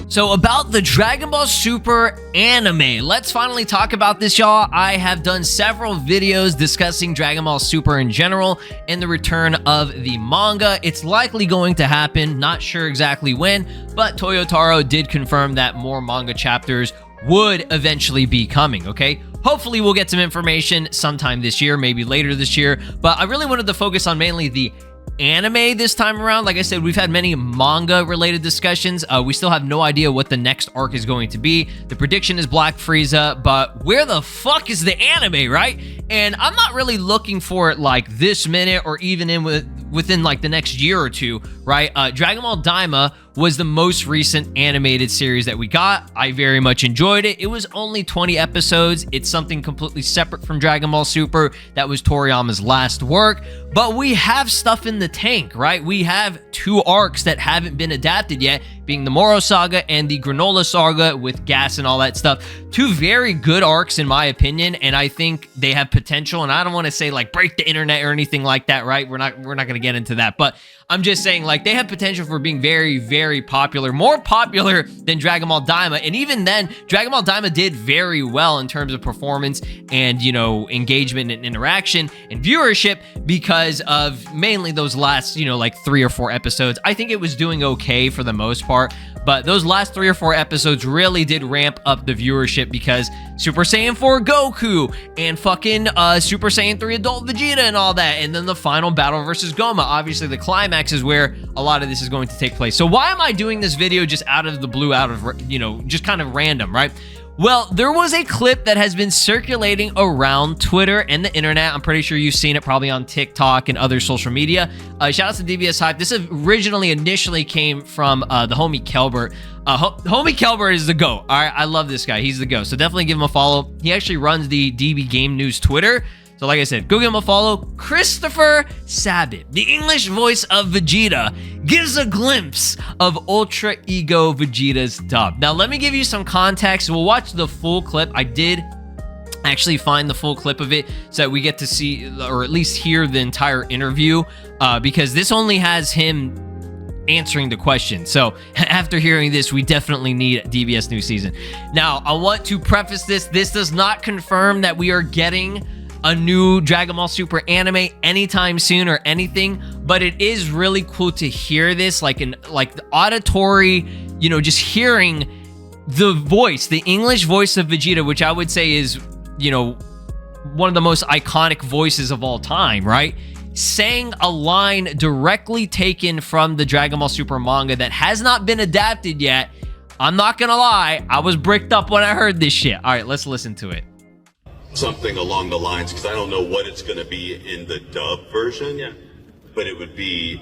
So about the Dragon Ball Super anime, let's finally talk about this, y'all. I have done several videos discussing Dragon Ball Super in general and the return of the manga. It's likely going to happen, not sure exactly when, but Toyotaro did confirm that more manga chapters would eventually be coming, okay? Hopefully we'll get some information sometime this year, maybe later this year, but I really wanted to focus on mainly the anime this time around. Like I said, we've had many manga related discussions. We still have no idea what the next arc is going to be. The prediction is Black Frieza, but where the fuck is the anime, right? And I'm not really looking for it like this minute or even within like the next year or two, right? Dragon Ball Daima was the most recent animated series that we got. I very much enjoyed it. It was only 20 episodes. It's something completely separate from Dragon Ball Super. That was Toriyama's last work. But we have stuff in the tank, right? We have 2 arcs that haven't been adapted yet, being the Moro Saga and the Granola Saga with gas and all that stuff. 2 very good arcs in my opinion, and I think they have potential. And I don't want to say like break the internet or anything like that, right? We're not going to get into that, but I'm just saying like they have potential for being very, very popular, more popular than Dragon Ball Daima. And even then, Dragon Ball Daima did very well in terms of performance and, you know, engagement and interaction and viewership because of mainly those last, you know, like 3 or 4 episodes. I think it was doing okay for the most part, but those last 3 or 4 episodes really did ramp up the viewership because Super Saiyan 4 Goku and fucking Super Saiyan 3 Adult Vegeta and all that. And then the final battle versus Goma. Obviously, the climax is where a lot of this is going to take place. So why am I doing this video just out of the blue, out of, you know, just kind of random, right? Well, there was a clip that has been circulating around Twitter and the internet. I'm pretty sure you've seen it probably on TikTok and other social media. Shout out to DBS Hype. This initially came from the homie Kelbert. Homie Kelbert is the GOAT. All right, I love this guy. He's the GOAT. So definitely give him a follow. He actually runs the DB Game News Twitter. So like I said, go give him a follow. Christopher Sabat, the English voice of Vegeta, gives a glimpse of Ultra Ego Vegeta's dub. Now, let me give you some context. We'll watch the full clip. I did actually find the full clip of it so that we get to see, or at least hear the entire interview, because this only has him answering the question. So after hearing this, we definitely need DBS new season. Now, I want to preface this. This does not confirm that we are getting a new Dragon Ball Super anime anytime soon or anything, but it is really cool to hear this, like the auditory, you know, just hearing the voice, the English voice of Vegeta, which I would say is, you know, one of the most iconic voices of all time, right? Saying a line directly taken from the Dragon Ball Super manga that has not been adapted yet. I'm not gonna lie, I was bricked up when I heard this shit. All right, let's listen to it. Something along the lines, because I don't know what it's going to be in the dub version, but it would be,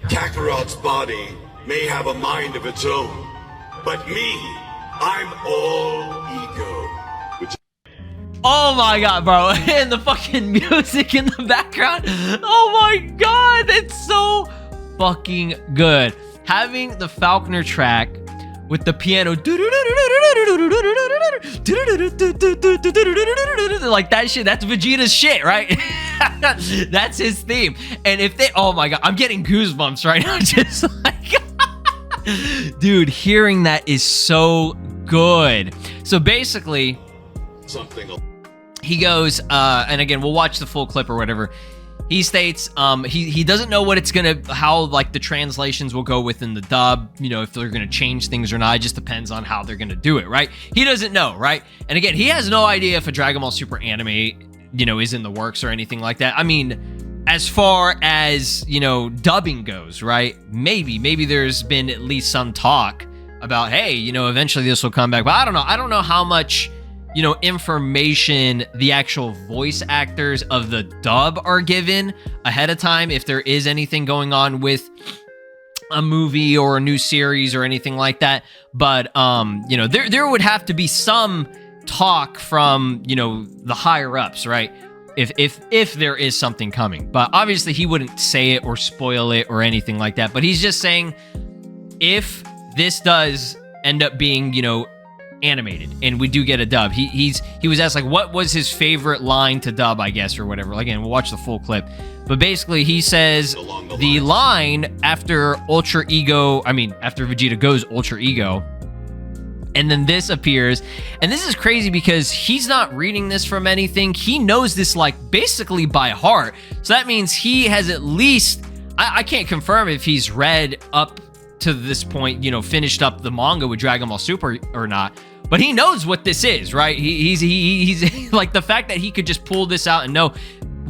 Kakarot's body may have a mind of its own, but me, I'm all ego. Oh my god, bro. And the fucking music in the background. Oh my god, it's so fucking good. Having the Falconer track with the piano, like that shit, that's Vegeta's shit, right? That's his theme. And if they, oh my god, I'm getting goosebumps right now, just like, dude, hearing that is so good. So basically, he goes, and again, we'll watch the full clip or whatever. He states he doesn't know what it's how like the translations will go within the dub, you know, if they're gonna change things or not. It just depends on how they're gonna do it, right? He doesn't know, right? And again, he has no idea if a Dragon Ball Super anime, you know, is in the works or anything like that. I mean, as far as, you know, dubbing goes, right? Maybe there's been at least some talk about, hey, you know, eventually this will come back. But I don't know how much, you know, information the actual voice actors of the dub are given ahead of time, if there is anything going on with a movie or a new series or anything like that. But you know, there would have to be some talk from, you know, the higher ups, right? If there is something coming. But obviously he wouldn't say it or spoil it or anything like that. But he's just saying, if this does end up being, you know, animated, and we do get a dub. He was asked like what was his favorite line to dub, I guess, or whatever. Again, we'll watch the full clip, but basically he says the line after Ultra Ego, after Vegeta goes Ultra Ego, and then this appears, and this is crazy because he's not reading this from anything. He knows this like basically by heart, so that means he has at least, I can't confirm if he's read up to this point, finished up the manga with Dragon Ball Super or not, but he knows what this is, right? He's like, the fact that he could just pull this out and know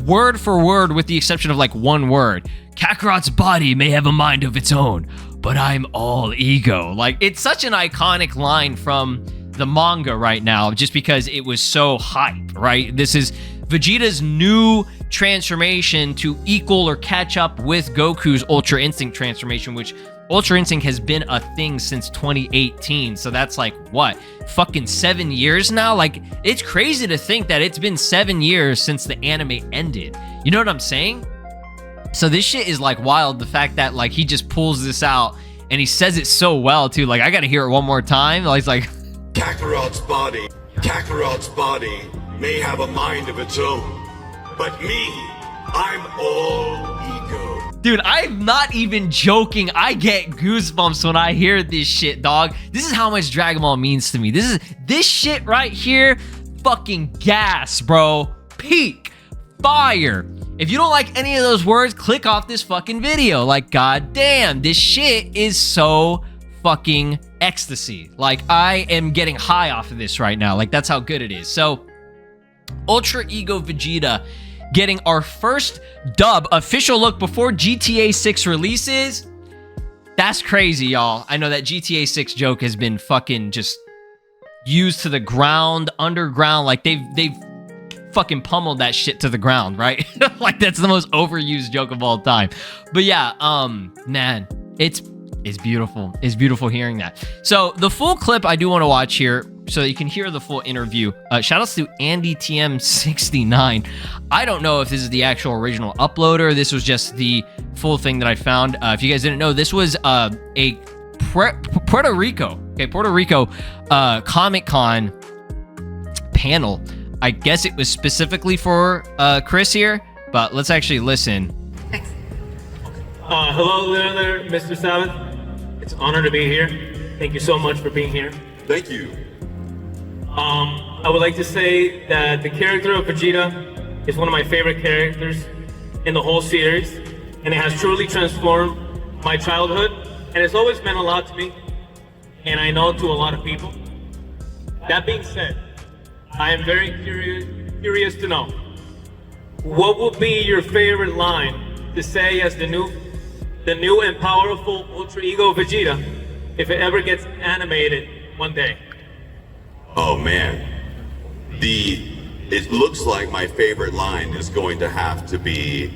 word for word, with the exception of like one word, Kakarot's body may have a mind of its own, but I'm all ego. Like, it's such an iconic line from the manga right now, just because it was so hype, right? This is Vegeta's new transformation to equal or catch up with Goku's Ultra Instinct transformation, which Ultra Instinct has been a thing since 2018. So that's like, what, fucking 7 years now? Like, it's crazy to think that it's been 7 years since the anime ended. You know what I'm saying? So this shit is like wild. The fact that like he just pulls this out and he says it so well too. Like, I gotta hear it one more time. Like, he's like, Kakarot's body may have a mind of its own, but me, I'm all ego. Dude, I'm not even joking. I get goosebumps when I hear this shit, dog. This is how much Dragon Ball means to me. This shit right here, fucking gas, bro. Peak. Fire. If you don't like any of those words, click off this fucking video. Like, goddamn, this shit is so fucking ecstasy. Like, I am getting high off of this right now. Like, that's how good it is. So, Ultra Ego Vegeta getting our first dub official look before GTA 6 releases. That's crazy, y'all. I know that GTA 6 joke has been fucking just used to the ground, underground. Like, they've fucking pummeled that shit to the ground, right? Like, that's the most overused joke of all time. But yeah, man, it's beautiful. It's beautiful hearing that. So the full clip I do want to watch here so that you can hear the full interview. Shout outs to AndyTM69. I don't know if this is the actual original uploader. This was just the full thing that I found. If you guys didn't know, this was a Puerto Rico Comic-Con panel. I guess it was specifically for Chris here, but let's actually listen. Hello there, Mr. Sabbath. It's an honor to be here. Thank you so much for being here. Thank you. I would like to say that the character of Vegeta is one of my favorite characters in the whole series, and it has truly transformed my childhood, and it's always meant a lot to me, and I know to a lot of people. That being said, I am very curious to know, what will be your favorite line to say as the new and powerful Ultra Ego Vegeta if it ever gets animated one day? Oh man, it looks like my favorite line is going to have to be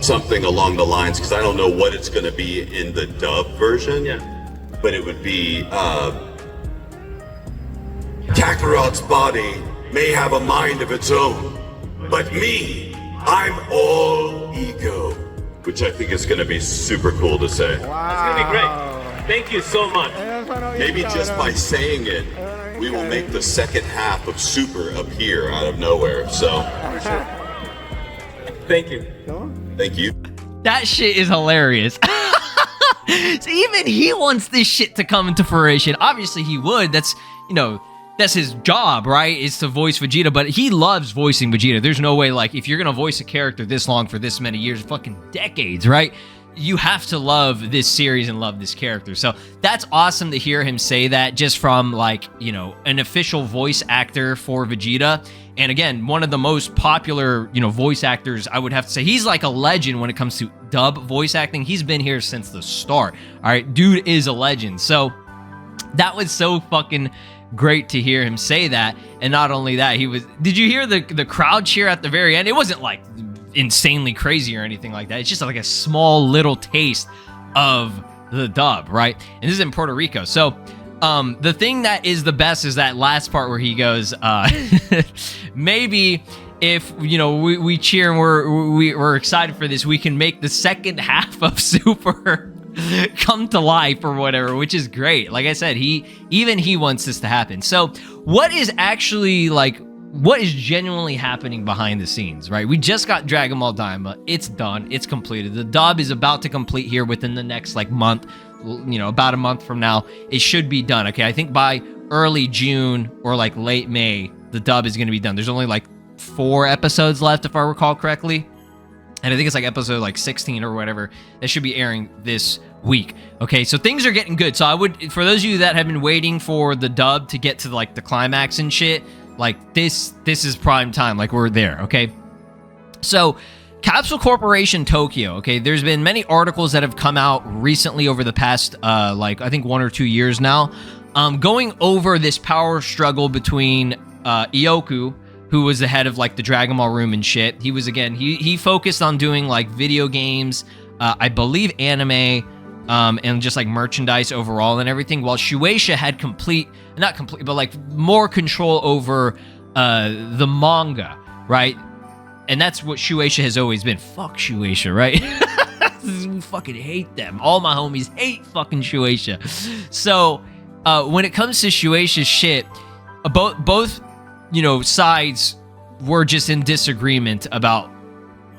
something along the lines, because I don't know what it's going to be in the dub version. Yeah. But it would be Kakarot's body may have a mind of its own, but me, I'm all ego. Which I think is going to be super cool to say. Wow. That's going to be great. Thank you so much. Maybe just by saying it, we will make the second half of Super appear out of nowhere. So, thank you. Thank you. That shit is hilarious. So even he wants this shit to come into fruition. Obviously he would. That's his job, right? Is to voice Vegeta, but he loves voicing Vegeta. There's no way, like, if you're gonna voice a character this long for this many years, fucking decades, right? You have to love this series and love this character. So that's awesome to hear him say that, just from, like, an official voice actor for Vegeta. And again, one of the most popular, voice actors, I would have to say. He's like a legend when it comes to dub voice acting. He's been here since the start. All right, dude is a legend. So that was so fucking great to hear him say that. And not only that, did you hear the crowd cheer at the very end? It wasn't like insanely crazy or anything like that. It's just like a small little taste of the dub, right? And this is in Puerto Rico. So the thing that is the best is that last part where he goes, maybe if we cheer and we're excited for this, we can make the second half of Super come to life or whatever, which is great. Like I said, even he wants this to happen. So what is actually like, what is genuinely happening behind the scenes, right? We just got Dragon Ball Daima. It's done. It's completed. The dub is about to complete here within the next like month, you know, about a month from now. It should be done. Okay. I think by early June or like late May, the dub is going to be done. There's only like 4 episodes left, if I recall correctly. And I think it's like episode like 16 or whatever that should be airing this week. Okay, so things are getting good. So I would, for those of you that have been waiting for the dub to get to like the climax and shit, like this is prime time. Like we're there. Okay, so Capsule Corporation Tokyo. Okay, there's been many articles that have come out recently over the past like I think 1 or 2 years now, going over this power struggle between Ioku, who was the head of like the Dragon Ball room and shit. He was, again, he focused on doing like video games, I believe anime, and just like merchandise overall and everything, while Shueisha had not complete, but like more control over the manga, right? And that's what Shueisha has always been. Fuck Shueisha, right? We fucking hate them. All my homies hate fucking Shueisha. So when it comes to Shueisha's shit, both you know, sides were just in disagreement about,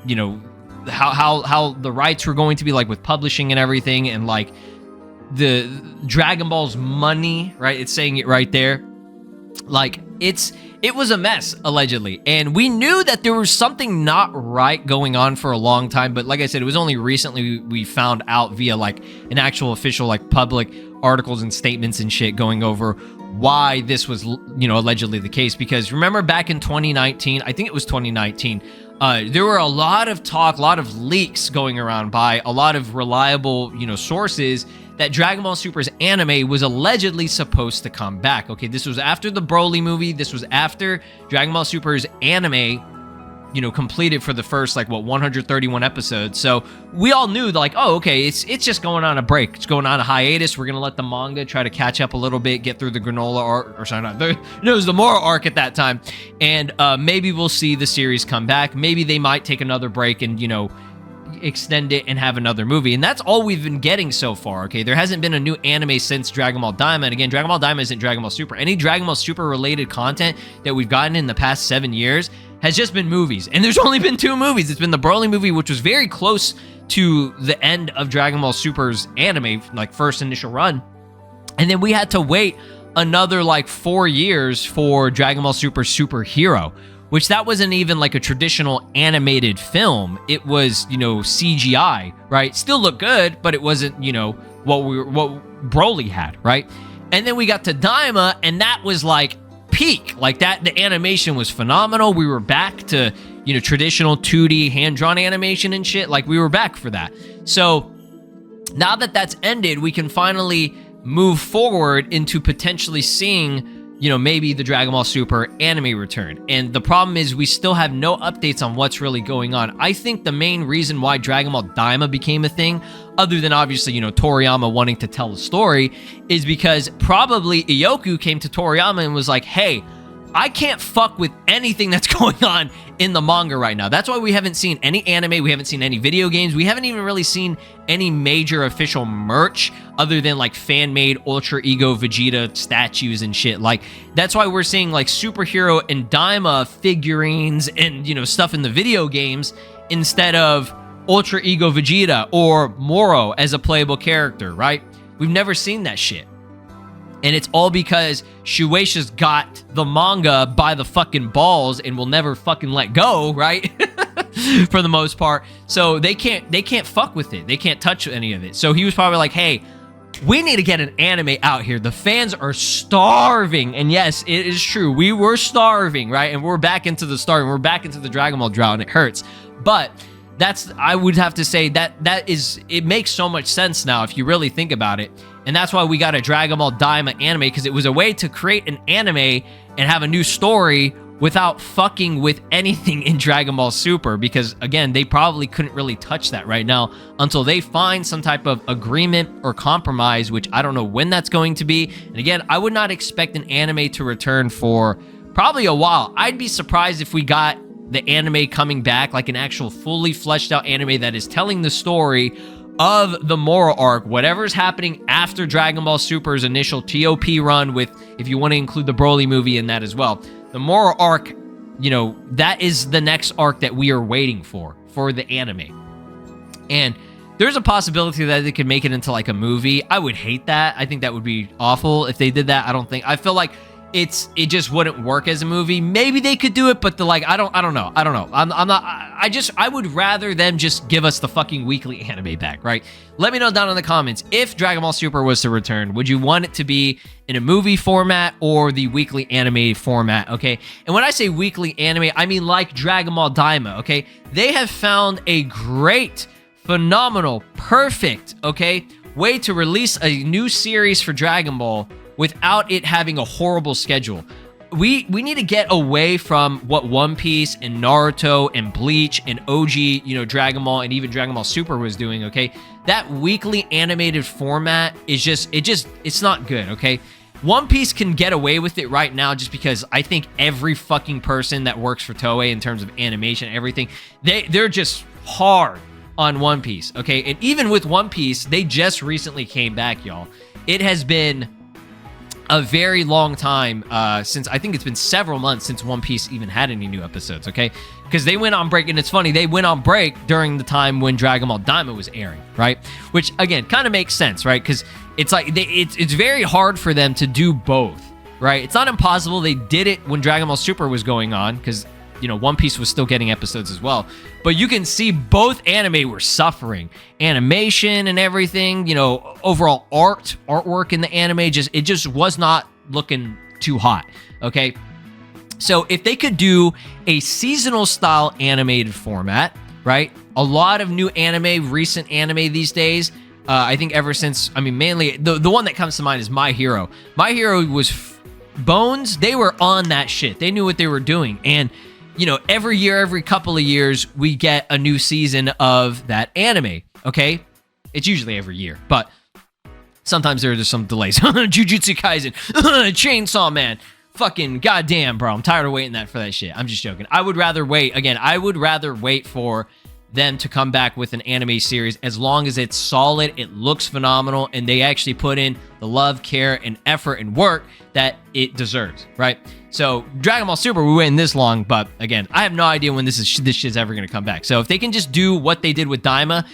you know, how the rights were going to be, like with publishing and everything, and like the Dragon Ball's money, right? It's saying it right there. Like it was a mess, allegedly. And we knew that there was something not right going on for a long time, but like I said, it was only recently we found out via like an actual official like public articles and statements and shit going over why this was, you know, allegedly the case. Because remember back in 2019, I think it was 2019, there were a lot of talk, a lot of leaks going around by a lot of reliable, you know, sources that Dragon Ball Super's anime was allegedly supposed to come back. Okay, this was after the Broly movie. This was after Dragon Ball Super's anime, you know, completed for the first, like, what, 131 episodes. So we all knew, like, oh, okay, it's just going on a break. It's going on a hiatus. We're going to let the manga try to catch up a little bit, get through the Granola arc, or sorry, it was the Moro arc at that time. And maybe we'll see the series come back. Maybe they might take another break and, you know, extend it and have another movie. And that's all we've been getting so far, okay? There hasn't been a new anime since Dragon Ball Daima. And again, Dragon Ball Daima isn't Dragon Ball Super. Any Dragon Ball Super related content that we've gotten in the past 7 years has just been movies. And there's only been 2 movies. It's been the Broly movie, which was very close to the end of Dragon Ball Super's anime, like first initial run. And then we had to wait another like 4 years for Dragon Ball Super Superhero, which that wasn't even like a traditional animated film. It was, you know, CGI, right? Still looked good, but it wasn't, you know, what Broly had, right? And then we got to Daima, and that was like peak. Like that, the animation was phenomenal. We were back to, you know, traditional 2D hand-drawn animation and shit. Like we were back for that. So now that that's ended, we can finally move forward into potentially seeing, you know, maybe the Dragon Ball Super anime return. And the problem is we still have no updates on what's really going on. I think the main reason why Dragon Ball Daima became a thing, other than obviously, you know, Toriyama wanting to tell the story, is because probably Ioku came to Toriyama and was like, hey, I can't fuck with anything that's going on in the manga right now. That's why we haven't seen any anime. We haven't seen any video games. We haven't even really seen any major official merch other than like fan-made Ultra Ego Vegeta statues and shit. Like, that's why we're seeing like Superhero and Daima figurines and, you know, stuff in the video games instead of Ultra Ego Vegeta or Moro as a playable character, right? We've never seen that shit. And it's all because Shueisha's got the manga by the fucking balls and will never fucking let go, right? For the most part. So they can't fuck with it. They can't touch any of it. So he was probably like, hey, we need to get an anime out here. The fans are starving. And yes, it is true. We were starving, right? And we're back into the starving. We're back into the Dragon Ball drought, and it hurts. But I would have to say it makes so much sense now if you really think about it. And that's why we got a Dragon Ball Daima anime, because it was a way to create an anime and have a new story without fucking with anything in Dragon Ball Super, because again, they probably couldn't really touch that right now until they find some type of agreement or compromise, which I don't know when that's going to be. And again, I would not expect an anime to return for probably a while. I'd be surprised if we got the anime coming back, like an actual fully fleshed out anime that is telling the story of the Moro arc, whatever's happening after Dragon Ball Super's initial TOP run, with, if you want to include the Broly movie in that as well, the Moro arc, you know, that is the next arc that we are waiting for the anime. And there's a possibility that they could make it into like a movie. I would hate that. I think that would be awful if they did that. I feel like it just wouldn't work as a movie. Maybe they could do it, but I don't know. I would rather them just give us the fucking weekly anime back, right? Let me know down in the comments, if Dragon Ball Super was to return, would you want it to be in a movie format or the weekly anime format, okay? And when I say weekly anime, I mean like Dragon Ball Daima, okay? They have found a great, phenomenal, perfect, okay, way to release a new series for Dragon Ball without it having a horrible schedule. We need to get away from what One Piece and Naruto and Bleach and OG, you know, Dragon Ball and even Dragon Ball Super was doing, okay? That weekly animated format is it's not good, okay? One Piece can get away with it right now just because I think every fucking person that works for Toei in terms of animation, everything, they're just hard on One Piece, okay? And even with One Piece, they just recently came back, y'all. It has been a very long time since, I think it's been several months since One Piece even had any new episodes, okay? Because they went on break, and it's funny, they went on break during the time when Dragon Ball Daima was airing, right? Which, again, kind of makes sense, right? Because it's like, it's very hard for them to do both, right? It's not impossible. They did it when Dragon Ball Super was going on, because, you know, One Piece was still getting episodes as well. But you can see both anime were suffering. Animation and everything, you know, overall artwork in the anime, it just was not looking too hot, okay? So if they could do a seasonal style animated format, right? A lot of new anime, recent anime these days, I think ever since, I mean, mainly, the one that comes to mind is My Hero. My Hero was Bones, they were on that shit. They knew what they were doing. And you know, every year, every couple of years, we get a new season of that anime, okay? It's usually every year, but sometimes there are just some delays. Jujutsu Kaisen, Chainsaw Man, fucking goddamn, bro. I'm tired of waiting for that shit. I'm just joking. I would rather wait. Again, I would rather wait for them to come back with an anime series as long as it's solid, it looks phenomenal, and they actually put in the love, care, and effort and work that it deserves, right? So Dragon Ball Super, we waiting this long, but again, I have no idea when this shit's ever gonna come back. So if they can just do what they did with Daima,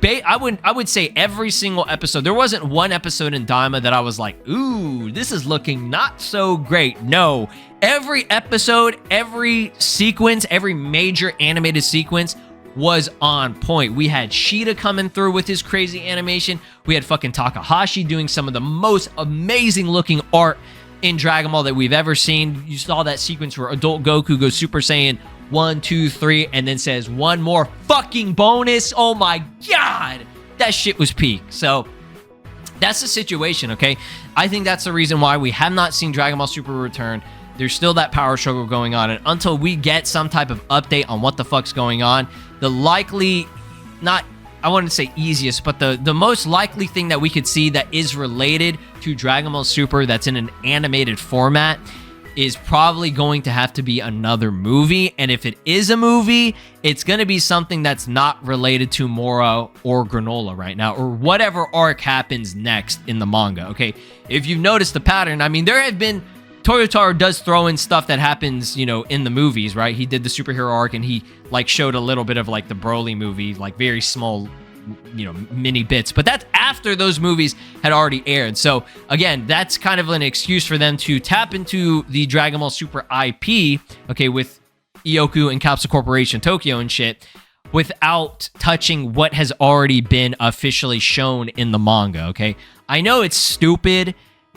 I would say every single episode. There wasn't one episode in Daima that I was like, ooh, this is looking not so great. No, every episode, every sequence, every major animated sequence was on point. We had Shida coming through with his crazy animation. We had fucking Takahashi doing some of the most amazing looking art in Dragon Ball that we've ever seen. You saw that sequence where adult Goku goes Super Saiyan 1, 2, 3, and then says one more fucking bonus. Oh my god, that shit was peak. So that's the situation, okay? I think that's the reason why we have not seen Dragon Ball Super return. There's still that power struggle going on, and until we get some type of update on what the fuck's going on, the likely, not, I wouldn't say easiest, but the most likely thing that we could see that is related to Dragon Ball Super that's in an animated format is probably going to have to be another movie. And if it is a movie, it's going to be something that's not related to Moro or Granola right now, or whatever arc happens next in the manga, okay? If you've noticed the pattern, I mean, there have been, Toyotaro does throw in stuff that happens, you know, in the movies, right? He did the superhero arc, and he, like, showed a little bit of, like, the Broly movie, like, very small, you know, mini bits. But that's after those movies had already aired. So, again, that's kind of an excuse for them to tap into the Dragon Ball Super IP, okay, with Ioku and Capsule Corporation Tokyo and shit, without touching what has already been officially shown in the manga, okay? I know it's stupid.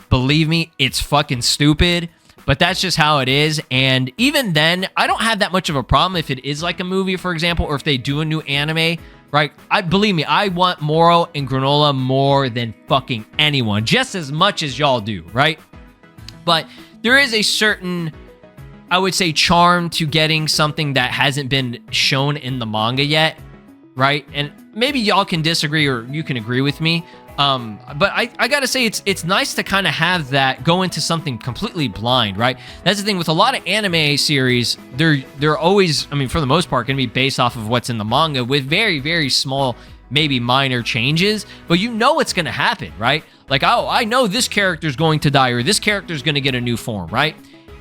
Believe me, it's fucking stupid, but that's just how it is. And even then, I don't have that much of a problem if it is like a movie, for example, or if they do a new anime, right? Believe me, I want Moro and Granola more than fucking anyone, just as much as y'all do, right? But there is a certain, I would say, charm to getting something that hasn't been shown in the manga yet, right? And maybe y'all can disagree or you can agree with me. But I gotta say, it's nice to kind of have that go into something completely blind, right? That's the thing with a lot of anime series. They're always, I mean, for the most part, gonna be based off of what's in the manga with very, very small maybe minor changes, but you know it's going to happen, right? Like, oh, I know this character's going to die or this character's going to get a new form, right?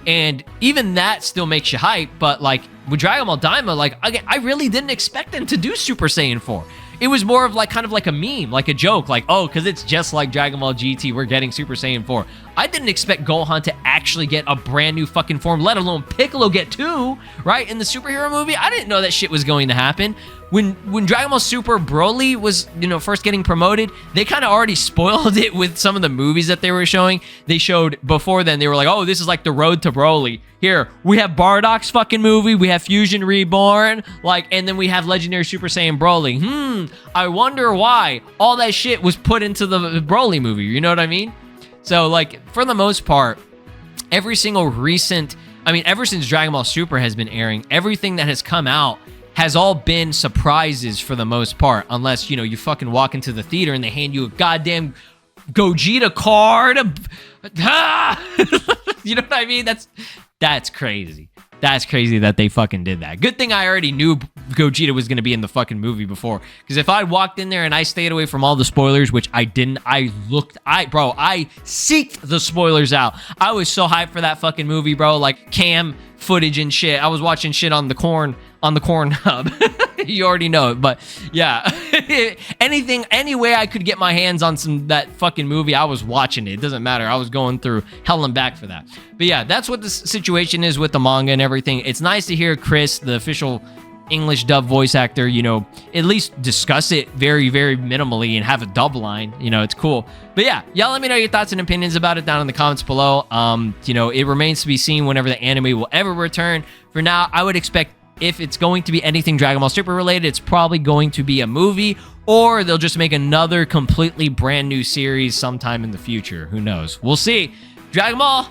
And even that still makes you hype, but like with Dragon Ball Daima, like I really didn't expect them to do Super Saiyan 4. It was more of like kind of like a meme, like a joke, like, oh, because it's just like Dragon Ball GT, we're getting Super Saiyan 4. I didn't expect Gohan to actually get a brand new fucking form, let alone Piccolo get 2, right? In the superhero movie, I didn't know that shit was going to happen. When Dragon Ball Super Broly was, first getting promoted, they kind of already spoiled it with some of the movies that they were showing. They showed before then, they were like, oh, this is like the road to Broly. Here, we have Bardock's fucking movie, we have Fusion Reborn, and then we have Legendary Super Saiyan Broly. I wonder why all that shit was put into the Broly movie, you know what I mean? So, for the most part, every single ever since Dragon Ball Super has been airing, everything that has come out has all been surprises for the most part, unless, you fucking walk into the theater and they hand you a goddamn Gogeta card. You know what I mean? That's crazy. That's crazy that they fucking did that. Good thing I already knew Gogeta was going to be in the fucking movie before. Because if I walked in there and I stayed away from all the spoilers, which I didn't, I seeked the spoilers out. I was so hyped for that fucking movie, bro. Like cam footage and shit. I was watching shit on the corn hub. You already know it, but yeah. Any way I could get my hands on that fucking movie, I was watching it. It doesn't matter. I was going through hell and back for that. But yeah, that's what the situation is with the manga and everything. It's nice to hear Chris, the official English dub voice actor, at least discuss it very, very minimally and have a dub line. It's cool. But yeah, y'all let me know your thoughts and opinions about it down in the comments below. It remains to be seen whenever the anime will ever return. For now, I would expect if it's going to be anything Dragon Ball Super related, it's probably going to be a movie, or they'll just make another completely brand new series sometime in the future. Who knows? We'll see. Dragon Ball,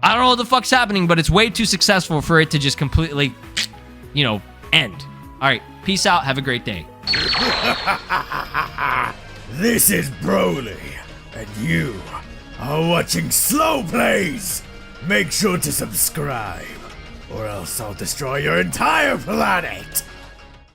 I don't know what the fuck's happening, but it's way too successful for it to just completely, end. All right, peace out. Have a great day. This is Broly, and you are watching SLOplays. Make sure to subscribe, or else I'll destroy your entire planet!